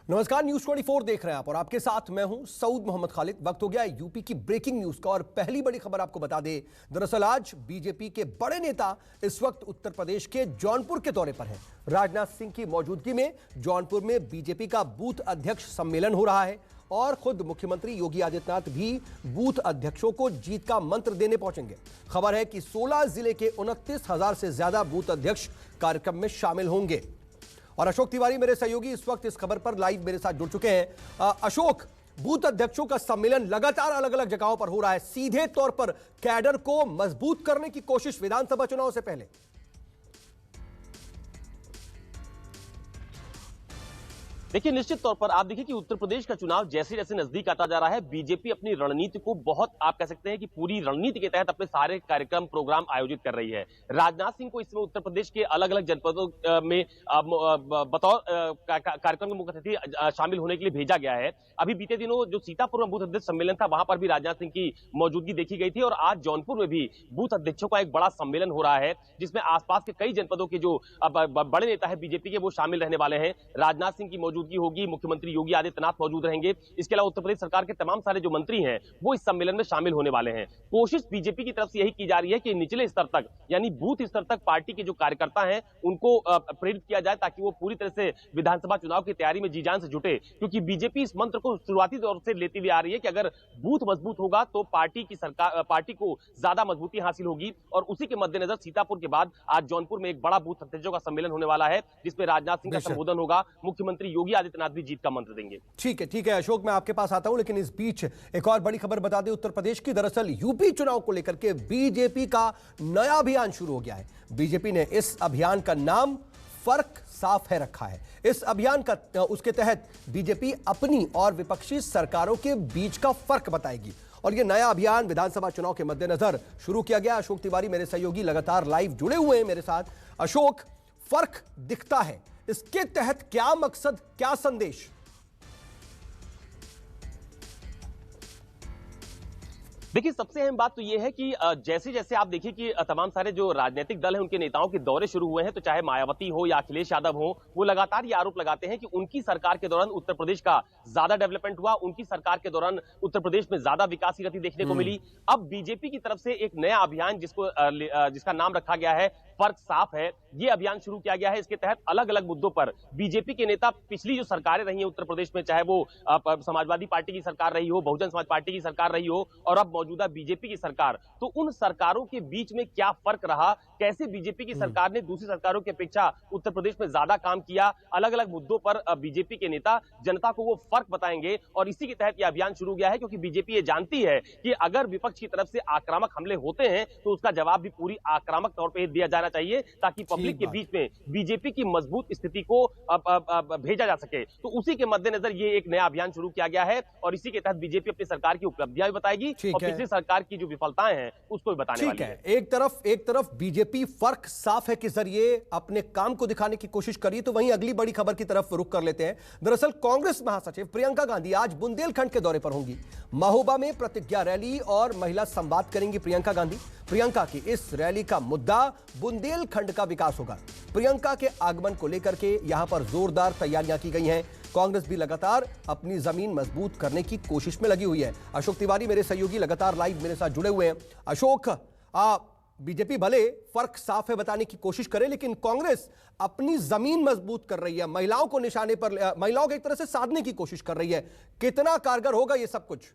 नमस्कार, न्यूज 24 देख रहे हैं आप और आपके साथ मैं हूं सऊद मोहम्मद खालिद। वक्त हो गया है यूपी की ब्रेकिंग न्यूज का और पहली बड़ी खबर आपको बता दें। दरअसल आज बीजेपी के बड़े नेता इस वक्त उत्तर प्रदेश के जौनपुर के दौरे पर हैं। राजनाथ सिंह की मौजूदगी में जौनपुर में बीजेपी का बूथ अध्यक्ष सम्मेलन हो रहा है और खुद मुख्यमंत्री योगी आदित्यनाथ भी बूथ अध्यक्षों को जीत का मंत्र देने पहुंचेंगे। खबर है कि 16 जिले के 29,000 से ज्यादा बूथ अध्यक्ष कार्यक्रम में शामिल होंगे। और अशोक तिवारी मेरे सहयोगी इस वक्त इस खबर पर लाइव मेरे साथ जुड़ चुके हैं। अशोक, बूथ अध्यक्षों का सम्मेलन लगातार अलग अलग जगहों पर हो रहा है, सीधे तौर पर कैडर को मजबूत करने की कोशिश विधानसभा चुनाव से पहले। देखिए, निश्चित तौर पर आप देखिए कि उत्तर प्रदेश का चुनाव जैसे जैसे नजदीक आता जा रहा है, बीजेपी अपनी रणनीति को बहुत, आप कह सकते हैं कि पूरी रणनीति के तहत अपने सारे कार्यक्रम प्रोग्राम आयोजित कर रही है। राजनाथ सिंह को इस समय उत्तर प्रदेश के अलग अलग जनपदों में बतौर कार्यक्रम के मुख्य अतिथि शामिल होने के लिए भेजा गया है। अभी बीते दिनों जो सीतापुर में बूथ अध्यक्ष सम्मेलन था, वहां पर भी राजनाथ सिंह की मौजूदगी देखी गई थी और आज जौनपुर में भी बूथ अध्यक्षों का एक बड़ा सम्मेलन हो रहा है, जिसमें आसपास के कई जनपदों के जो बड़े नेता है बीजेपी के, वो शामिल रहने वाले हैं। राजनाथ सिंह की मौजूदगी होगी, मुख्यमंत्री योगी आदित्यनाथ मौजूद रहेंगे। इसके अलावा उत्तर प्रदेश सरकार के तमाम सारे जो मंत्री हैं वो इस सम्मेलन में शामिल होने वाले हैं। कोशिश बीजेपी की तरफ से यही की जा रही है कि निचले स्तर तक, यानी बूथ स्तर तक पार्टी के जो कार्यकर्ता हैं उनको प्रेरित किया जाए ताकि वो पूरी तरह से विधानसभा चुनाव की तैयारी में जी जान से जुटे, क्योंकि बीजेपी इस मंत्र को शुरुआती दौर से लेती हुई आ रही है कि अगर बूथ मजबूत होगा तो पार्टी को ज्यादा मजबूती हासिल होगी। और उसी के मद्देनजर सीतापुर के बाद आज जौनपुर में एक बड़ा बूथ अध्यक्षों का सम्मेलन होने वाला है, जिसमें राजनाथ सिंह का संबोधन होगा, मुख्यमंत्री योगी आदित्यनाथ भी जीत का मंत्र देंगे। ठीक है अशोक, मैं आपके पास आता हूं, लेकिन इस बीच एक और बड़ी खबर बता दें उत्तर प्रदेश की। दरअसल यूपी चुनाव को लेकर के बीजेपी का नया अभियान शुरू हो गया है। बीजेपी ने इस अभियान का नाम फर्क साफ है रखा है। इस अभियान का उसके तहत बीजेपी अपनी और विपक्षी सरकारों के बीच का फर्क बताएगी और यह नया अभियान विधानसभा चुनाव के मद्देनजर शुरू किया गया। अशोक तिवारी मेरे सहयोगी लगातार लाइव जुड़े हुए हैं मेरे साथ। अशोक, फर्क दिखता है, इसके तहत क्या मकसद, क्या संदेश? देखिए, सबसे अहम बात तो यह है कि जैसे जैसे आप देखिए कि तमाम सारे जो राजनीतिक दल हैं उनके नेताओं के दौरे शुरू हुए हैं, तो चाहे मायावती हो या अखिलेश यादव हो, वो लगातार ये आरोप लगाते हैं कि उनकी सरकार के दौरान उत्तर प्रदेश का ज्यादा डेवलपमेंट हुआ, उनकी सरकार के दौरान उत्तर प्रदेश में ज्यादा विकास की गति देखने को मिली। अब बीजेपी की तरफ से एक नया अभियान जिसका नाम रखा गया है फर्क साफ है, ये अभियान शुरू किया गया है। इसके तहत अलग अलग मुद्दों पर बीजेपी के नेता, पिछली जो सरकारें रही हैं उत्तर प्रदेश में, चाहे वो समाजवादी पार्टी की सरकार रही हो, बहुजन समाज पार्टी की सरकार रही हो और अब मौजूदा बीजेपी की सरकार, तो उन सरकारों के बीच में क्या फर्क रहा, कैसे बीजेपी की सरकार ने दूसरी सरकारों की अपेक्षा उत्तर प्रदेश में ज्यादा काम किया, अलग अलग मुद्दों पर बीजेपी के नेता जनता को वो फर्क बताएंगे। और इसी के तहत यह अभियान शुरू किया है, क्योंकि बीजेपी ये जानती है कि अगर विपक्ष की तरफ से आक्रामक हमले होते हैं तो उसका जवाब भी पूरी आक्रामक तौर पर दिया जाना चाहिए, ताकि पब्लिक के बीच में बीजेपी की मजबूत स्थिति को भेजा जा सके। तो उसी के मद्देनजर ये एक नया अभियान शुरू किया गया है और इसी के तहत बीजेपी अपनी सरकार की उपलब्धियां भी बताएगी और पिछली सरकार की जो विफलताएं हैं उसको भी बताने वाली है। एक तरफ बीजेपी फर्क साफ है के जरिए अपने काम को दिखाने की कोशिश करी, तो वहीं अगली बड़ी खबर की तरफ रुख कर लेते हैं। दरअसल कांग्रेस महासचिव प्रियंका गांधी आज बुंदेलखंड के दौरे पर होंगी। महोबा में प्रतिज्ञा रैली और महिला संवाद करेंगी प्रियंका गांधी। प्रियंका की इस रैली का मुद्दा बुंदेलखंड का विकास होगा। प्रियंका के आगमन को लेकर के यहां पर जोरदार तैयारियां की गई हैं। कांग्रेस भी लगातार अपनी जमीन मजबूत करने की कोशिश में लगी हुई है। अशोक तिवारी मेरे सहयोगी लगातार लाइव मेरे साथ जुड़े हुए हैं। अशोक, बीजेपी भले फर्क साफ है बताने की कोशिश करे, लेकिन कांग्रेस अपनी जमीन मजबूत कर रही है, महिलाओं को निशाने पर, महिलाओं को एक तरह से साधने की कोशिश कर रही है। कितना कारगर होगा यह सब कुछ?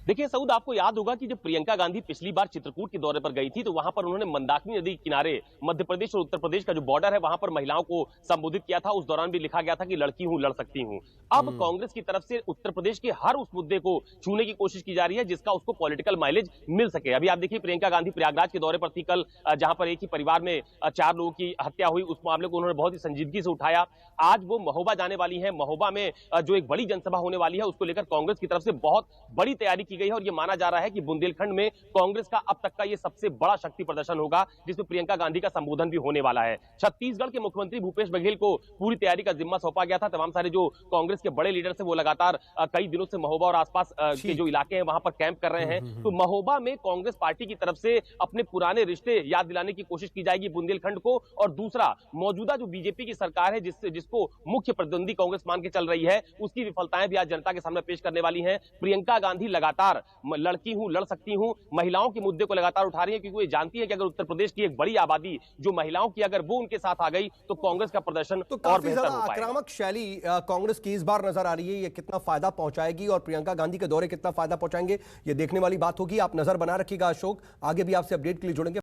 देखिए सऊद, आपको याद होगा कि जब प्रियंका गांधी पिछली बार चित्रकूट के दौरे पर गई थी तो वहां पर उन्होंने मंदाकिनी नदी के किनारे मध्य प्रदेश और उत्तर प्रदेश का जो बॉर्डर है वहां पर महिलाओं को संबोधित किया था। उस दौरान भी लिखा गया था कि लड़की हूं, लड़ सकती हूं। अब कांग्रेस की तरफ से उत्तर प्रदेश के हर उस मुद्दे को छूने की कोशिश की जा रही है जिसका उसको पॉलिटिकल माइलेज मिल सके। अभी आप देखिए, प्रियंका गांधी प्रयागराज के दौरे पर थी कल, जहां पर एक ही परिवार में 4 लोगों की हत्या हुई, उस मामले को उन्होंने बहुत ही संजीदगी से उठाया। आज वो महोबा जाने वाली है। महोबा में जो एक बड़ी जनसभा होने वाली है उसको लेकर कांग्रेस की तरफ से बहुत बड़ी तैयारी की गई है और ये माना जा रहा है कि बुंदेलखंड में कांग्रेस का अब तक का ये सबसे बड़ा शक्ति प्रदर्शन होगा, जिसमें प्रियंका गांधी का संबोधन भी होने वाला है। छत्तीसगढ़ के मुख्यमंत्री भूपेश बघेल को पूरी तैयारी का जिम्मा सौंपा गया था। तमाम सारे जो कांग्रेस के बड़े लीडर थे वो लगातार कई दिनों से महोबा और आसपास के जो इलाके हैं वहां पर कैंप कर रहे हैं। तो महोबा में कांग्रेस पार्टी की तरफ से अपने पुराने रिश्ते याद दिलाने की कोशिश की जाएगी बुंदेलखंड को, और दूसरा मौजूदा जो बीजेपी की सरकार है जिसको मुख्य प्रतिद्वंदी कांग्रेस मान के चल रही है, उसकी विफलताएं भी आज जनता के सामने पेश करने वाली हैं। प्रियंका गांधी लगातार लड़की हूं, लड़ सकती हूं, महिलाओं के मुद्दे को लगातार उठा रही है, क्योंकि वे जानती है कि अगर उत्तर प्रदेश की एक बड़ी आबादी जो महिलाओं की अगर वो उनके साथ आ गई तो कांग्रेस का प्रदर्शन तो और काफी बेहतर ज्यादा हो पाएगा। आक्रामक शैली कांग्रेस की इस बार नजर आ रही है। ये कितना फायदा पहुंचाएगी और प्रियंका गांधी के दौरे कितना फायदा पहुंचाएंगे, ये देखने वाली बात होगी। आप नजर बना रखिएगा अशोक, आगे भी आपसे अपडेट के लिए जुड़ेंगे।